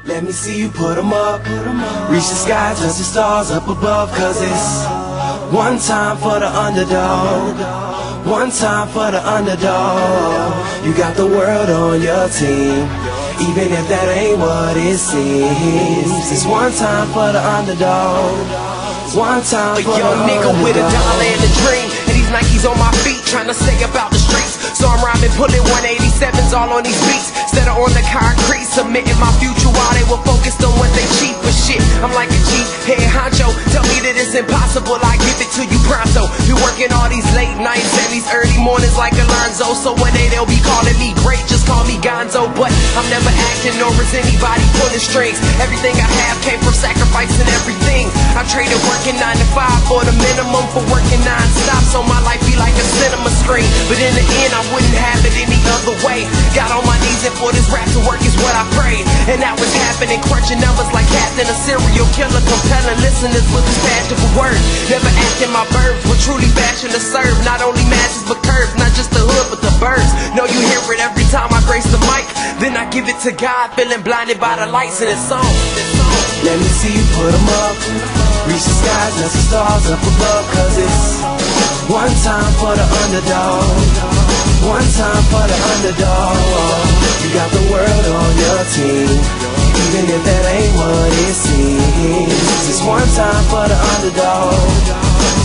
Let me see you put 'em up. Reach the sky, touch the stars up above. Cause it's one time for the underdog. One time for the underdog. You got the world on your team, even if that ain't what it seems. It's one time for the underdog. One time for the young nigga underdog. with a dollar and a dream, and these Nikes on my feet, trying to stay about the streets. So I'm rhyming, pulling 187s all on these beats, instead of on the concrete, submitting my future while they were focused on what they cheap. But shit, I'm like a G, head honcho. Tell me that it's impossible, I give it to you pronto. Been working all these late nights and these early mornings like Alonzo. So one day they'll be calling me great, just call me Gonzo. But I'm never acting nor is anybody pulling strings. Everything I have came from sacrificing everything. I traded working 9 to 5 for the minimum for working non-stop, so my life be like a cinema screen. But in the end I wouldn't have it any other way. Got on my knees and for this rap to work is what I prayed. And that was happening, crunching numbers like Captain, a serial killer, compelling listeners with his passion for words. Never acting my verbs, but truly passion to serve. Not only masses but curves, not just the hood but the birds. Know you hear it every time I grace the mic. Then I give it to God, feeling blinded by the lights in His song. Let me see you put 'em up. Reach the skies, touch the stars up above. Cause it's one time for the underdog. One time for the underdog. You got the world on your team, even if that ain't what it seems. It's one time for the underdog.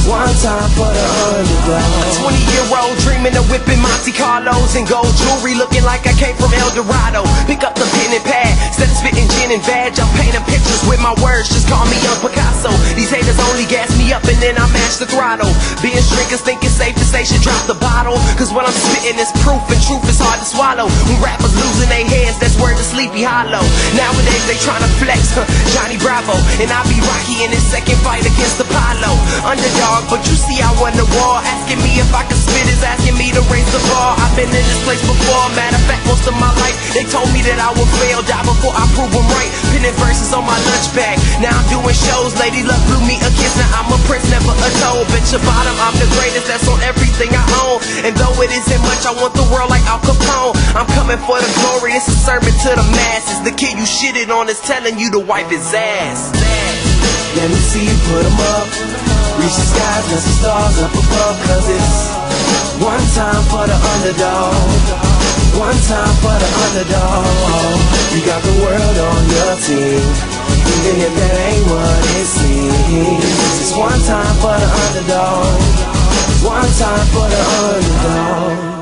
One time for the underdog. 20-year-old dreaming of whipping Monte Carlos and gold jewelry, looking like I came from El Dorado. Pick up the pen and pad, instead of spitting gin and vag, I'm painting pictures with my words, just call me Young Picasso. These haters only gas me up and then I mash the throttle. Being drinkers think it's safe to say should drop the bottle, cause what I'm spitting is proof and truth is hard to swallow. When rappers losing their heads, that's word to Sleepy Hollow. Nowadays they tryna flex, Johnny Bravo, and I be Rocky in his second fight against Apollo. Underdog, but you see I won the war. Asking me if I can spit is asking me to raise the bar. I've been in this place before, matter of fact most of my life. They told me that I would fail, die before I prove them right. Pinning verses on my lunch bag, now I'm doing shows. Lady Luck blew me a kiss, now I'm a prince, never a toad. Bitch your bottom, I'm the greatest, that's on everything I own. And though it isn't much, I want the world like Al Capone. I'm coming for the glory, it's a sermon to the masses. The kid you shitted on is telling you to wipe his ass. Let me see you put 'em up. Reach the skies, touch the stars up above. Cause it's one time for the underdog. One time for the underdog. You got the world on your team, even if that ain't what it seems. It's one time for the underdog. One time for the underdog.